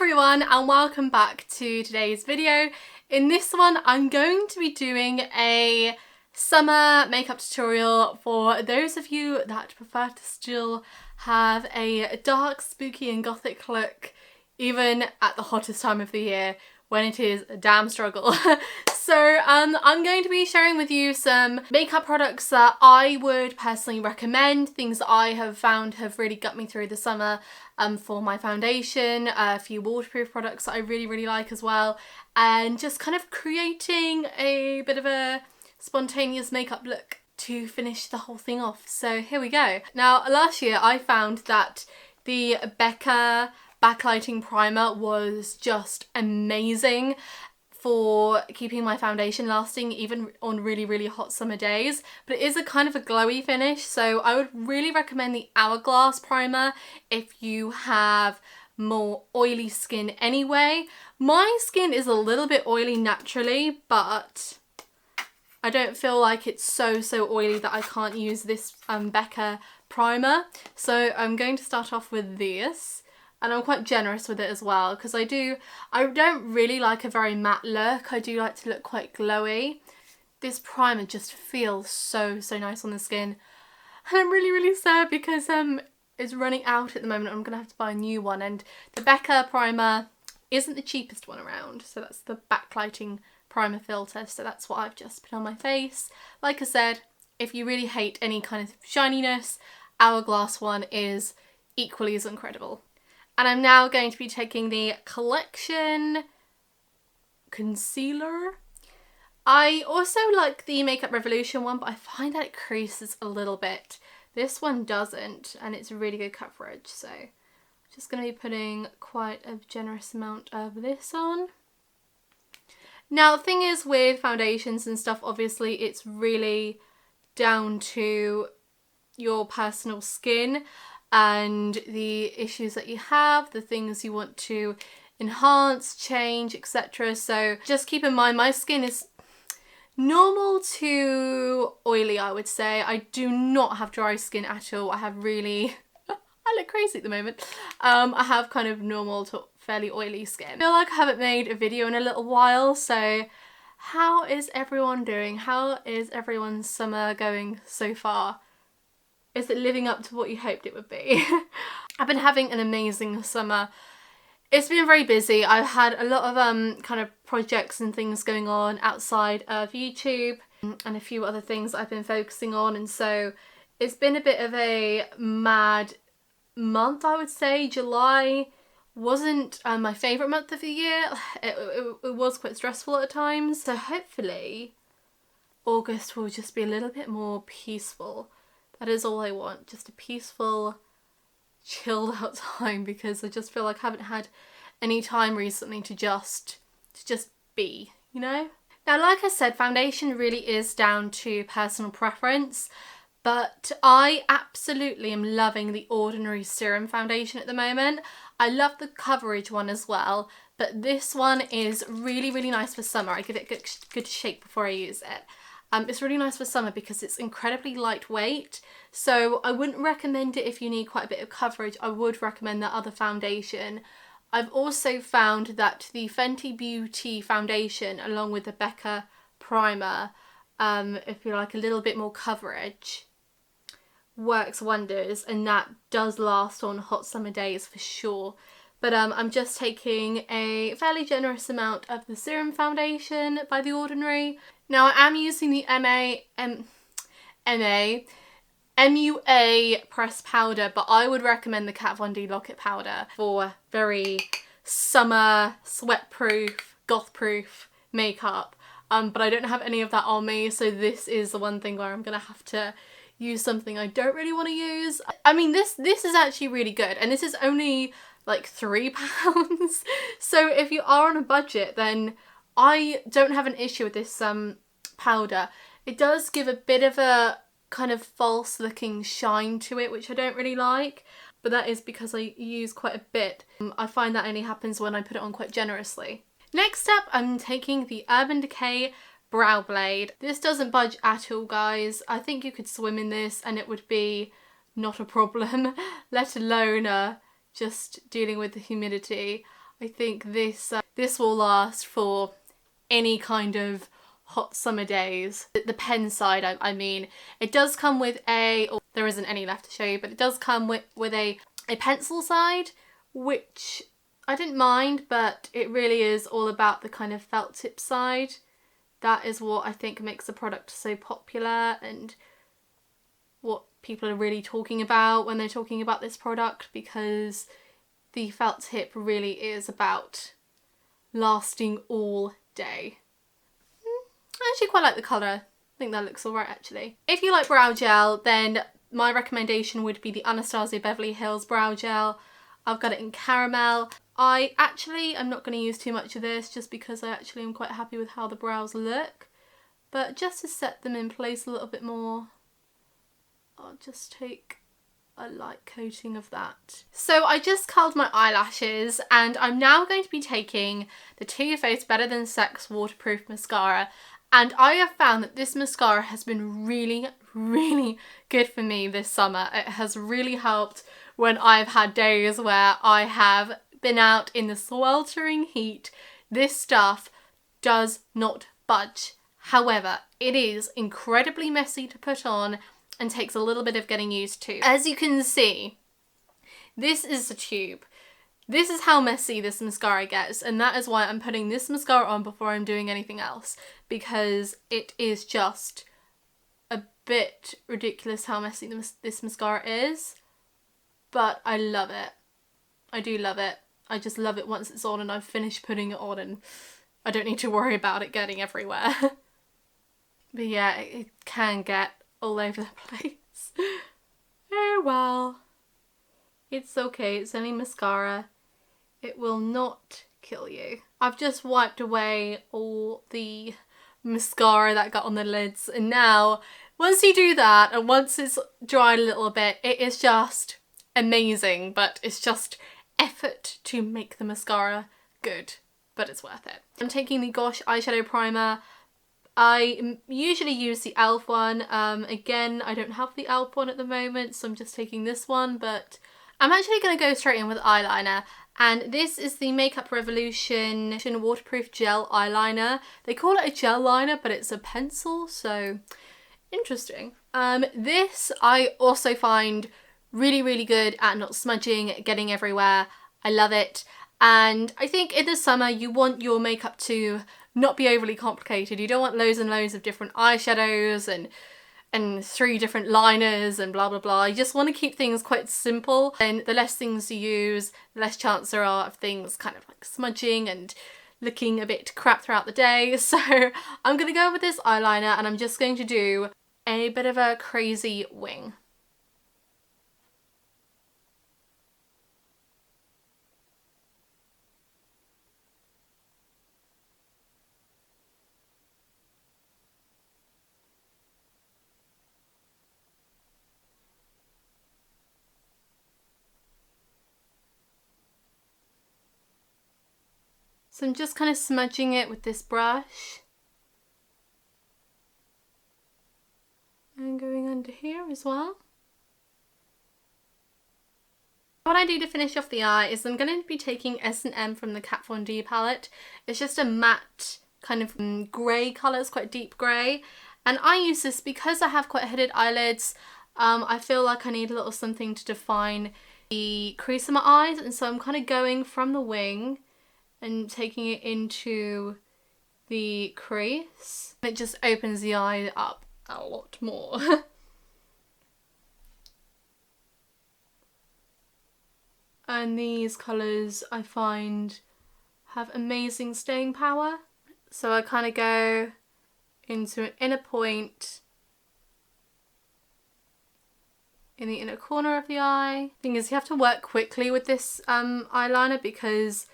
everyone and welcome back to today's video. In this one I'm going to be doing a summer makeup tutorial for those of you that prefer to still have a dark, spooky and gothic look even at the hottest time of the year when it is a damn struggle. So I'm going to be sharing with you some makeup products that I would personally recommend, things that I have found have really got me through the summer for my foundation, a few waterproof products that I really like as well, and just kind of creating a bit of a spontaneous makeup look to finish the whole thing off. So here we go. Now last year I found that the Becca Backlighting Primer was just amazing for keeping my foundation lasting even on really hot summer days, but it is a kind of a glowy finish, so I would really recommend the Hourglass primer if you have more oily skin anyway. My skin is a little bit oily naturally, but I don't feel like it's so oily that I can't use this Becca primer, so I'm going to start off with this. And I'm quite generous with it as well because I don't really like a very matte look. I do like to look quite glowy. This primer just feels so nice on the skin. And I'm really sad because it's running out at the moment. I'm going to have to buy a new one. And the Becca primer isn't the cheapest one around. So that's the Backlighting Primer Filter. So that's what I've just put on my face. Like I said, if you really hate any kind of shininess, Hourglass one is equally as incredible. And I'm now going to be taking the Collection Concealer. I also like the Makeup Revolution one, but I find that it creases a little bit. This one doesn't, and it's really good coverage. So I'm just going to be putting quite a generous amount of this on. Now the thing is with foundations and stuff, obviously it's really down to your personal skin and the issues that you have, the things you want to enhance, change, etc. So just keep in mind my skin is normal to oily, I would say. I do not have dry skin at all. I have really, I look crazy at the moment. I have kind of normal to fairly oily skin. I feel like I haven't made a video in a little while, so how is everyone doing? How is everyone's summer going so far? Is it living up to what you hoped it would be? I've been having an amazing summer. It's been very busy. I've had a lot of kind of projects and things going on outside of YouTube and a few other things I've been focusing on, and so it's been a bit of a mad month, I would say. July wasn't my favourite month of the year. It was quite stressful at times, so hopefully August will just be a little bit more peaceful. That is all I want, just a peaceful, chilled out time, because I just feel like I haven't had any time recently to just be, you know? Now, like I said, foundation really is down to personal preference, but I absolutely am loving the Ordinary Serum Foundation at the moment. I love the coverage one as well, but this one is really nice for summer. I give it a good shake before I use it. It's really nice for summer because it's incredibly lightweight, so I wouldn't recommend it if you need quite a bit of coverage. I would recommend that other foundation. I've also found that the Fenty Beauty foundation along with the Becca primer, if you like a little bit more coverage, works wonders, and that does last on hot summer days for sure. But I'm just taking a fairly generous amount of the Serum Foundation by The Ordinary. Now I am using the MUA pressed powder, but I would recommend the Kat Von D Lock-It powder for very summer, sweat-proof, goth-proof makeup. But I don't have any of that on me, so this is the one thing where I'm gonna have to use something I don't really want to use. I mean, this is actually really good, and this is only like £3. So if you are on a budget, then I don't have an issue with this powder. It does give a bit of a kind of false looking shine to it, which I don't really like, but that is because I use quite a bit. I find that only happens when I put it on quite generously. Next up, I'm taking the Urban Decay Brow Blade. This doesn't budge at all, guys. I think you could swim in this and it would be not a problem, let alone just dealing with the humidity. I think this will last for any kind of hot summer days. The pen side, I mean, it does come with or there isn't any left to show you, but it does come with a pencil side, which I didn't mind, but it really is all about the kind of felt tip side. That is what I think makes the product so popular and what people are really talking about when they're talking about this product, because the felt tip really is about lasting all day. I actually quite like the colour. I think that looks alright actually. If you like brow gel, then my recommendation would be the Anastasia Beverly Hills Brow Gel. I've got it in caramel. I'm not going to use too much of this just because I actually am quite happy with how the brows look. But just to set them in place a little bit more, I'll just take a light coating of that. So I just curled my eyelashes and I'm now going to be taking the Too Faced Better Than Sex Waterproof Mascara. And I have found that this mascara has been really, really good for me this summer. It has really helped when I've had days where I have been out in the sweltering heat. This stuff does not budge. However, it is incredibly messy to put on and takes a little bit of getting used to. As you can see, this is the tube. This is how messy this mascara gets, and that is why I'm putting this mascara on before I'm doing anything else, because it is just a bit ridiculous how messy this mascara is, but I love it. I do love it. I just love it once it's on and I've finished putting it on and I don't need to worry about it getting everywhere. But yeah, it can get all over the place. Oh well. It's okay, it's only mascara. It will not kill you. I've just wiped away all the mascara that got on the lids, and now once you do that and once it's dried a little bit, it is just amazing, but it's just effort to make the mascara good, but it's worth it. I'm taking the Gosh eyeshadow primer. I usually use the e.l.f. one. Again, I don't have the e.l.f. one at the moment, so I'm just taking this one, but I'm actually going to go straight in with eyeliner. And this is the Makeup Revolution Waterproof Gel Eyeliner. They call it a gel liner, but it's a pencil, so interesting. This I also find really, really good at not smudging, getting everywhere. I love it. And I think in the summer you want your makeup to not be overly complicated. You don't want loads and loads of different eyeshadows and 3 different liners and blah blah blah. You just want to keep things quite simple, and the less things you use, the less chance there are of things kind of like smudging and looking a bit crap throughout the day. So I'm going to go with this eyeliner and I'm just going to do a bit of a crazy wing. So I'm just kind of smudging it with this brush. And going under here as well. What I do to finish off the eye is I'm going to be taking S&M from the Kat Von D palette. It's just a matte kind of grey colour, it's quite deep grey. And I use this because I have quite hooded eyelids. I feel like I need a little something to define the crease of my eyes, and so I'm kind of going from the wing and taking it into the crease. It just opens the eye up a lot more. And these colours I find have amazing staying power. So I kind of go into an inner point in the inner corner of the eye. Thing is, you have to work quickly with this eyeliner because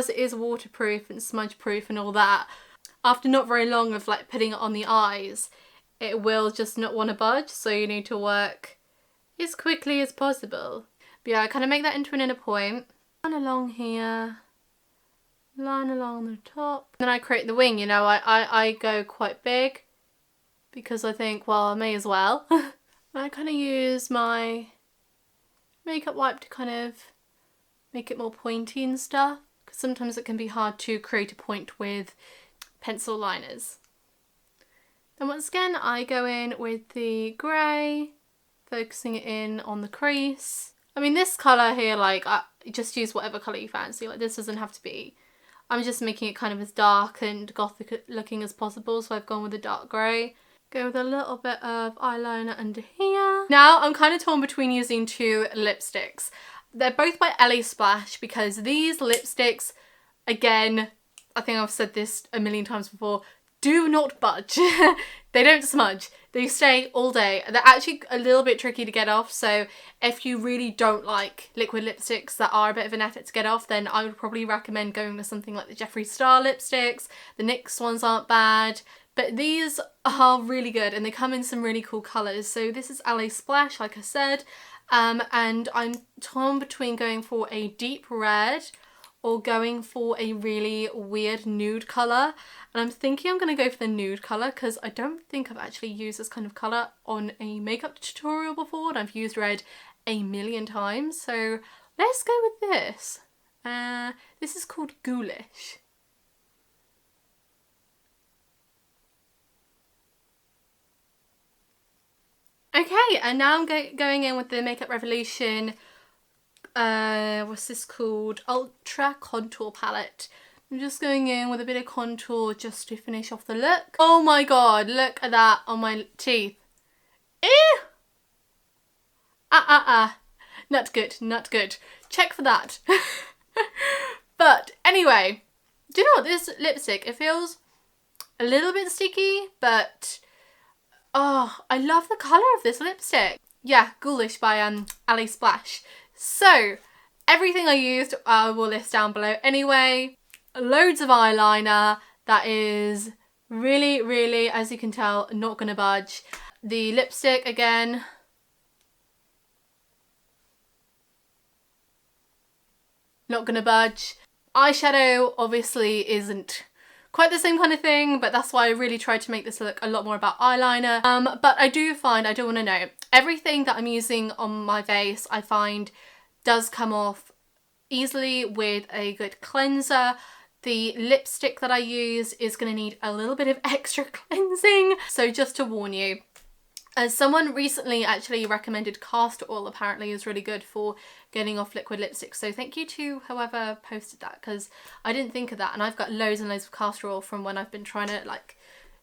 it is waterproof and smudge proof and all that. After not very long of like putting it on the eyes, it will just not want to budge, so you need to work as quickly as possible. But yeah, I kind of make that into an inner point. Line along here, line along the top. Then I create the wing, you know, I go quite big because I think, well, I may as well. I kind of use my makeup wipe to kind of make it more pointy and stuff, sometimes it can be hard to create a point with pencil liners. Then once again, I go in with the grey, focusing it in on the crease. I mean, this colour here, like, just use whatever colour you fancy. Like, this doesn't have to be. I'm just making it kind of as dark and gothic looking as possible, so I've gone with a dark grey. Go with a little bit of eyeliner under here. Now, I'm kind of torn between using two lipsticks. They're both by LA Splash, because these lipsticks, again, I think I've said this a million times before, do not budge. They don't smudge. They stay all day. They're actually a little bit tricky to get off, so if you really don't like liquid lipsticks that are a bit of an effort to get off, then I would probably recommend going with something like the Jeffree Star lipsticks. The NYX ones aren't bad, but these are really good and they come in some really cool colours. So this is LA Splash, like I said, and I'm torn between going for a deep red or going for a really weird nude colour. And I'm thinking I'm going to go for the nude colour because I don't think I've actually used this kind of colour on a makeup tutorial before, and I've used red a million times. So let's go with this. This is called Goulish. Okay, and now I'm going in with the Makeup Revolution, what's this called? Ultra Contour Palette. I'm just going in with a bit of contour just to finish off the look. Oh my god, look at that on my teeth. Ew! Not good, not good. Check for that. But anyway, do you know what, this lipstick, it feels a little bit sticky, but oh, I love the colour of this lipstick. Yeah, Goulish by LA Splash. So, everything I used I will list down below anyway. Loads of eyeliner that is really, really, as you can tell, not going to budge. The lipstick, again, not going to budge. Eyeshadow obviously isn't quite the same kind of thing, but that's why I really tried to make this look a lot more about eyeliner. But I do find, I don't want to know, everything that I'm using on my face I find does come off easily with a good cleanser. The lipstick that I use is going to need a little bit of extra cleansing, so just to warn you. Someone recently actually recommended castor oil, apparently is really good for getting off liquid lipstick, so thank you to whoever posted that, because I didn't think of that, and I've got loads and loads of castor oil from when I've been trying to like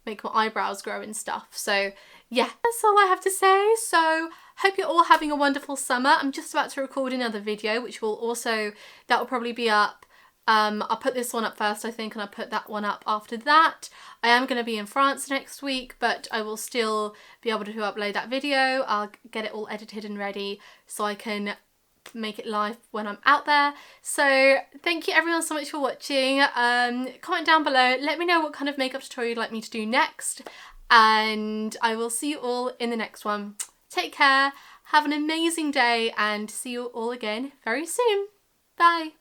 make my eyebrows grow and stuff. So yeah, that's all I have to say. So hope you're all having a wonderful summer. I'm just about to record another video which will also, that will probably be up. I'll put this one up first, I think, and I'll put that one up after that. I am going to be in France next week, but I will still be able to upload that video. I'll get it all edited and ready so I can make it live when I'm out there. So thank you everyone so much for watching. Comment down below, let me know what kind of makeup tutorial you'd like me to do next, and I will see you all in the next one. Take care, have an amazing day, and see you all again very soon. Bye.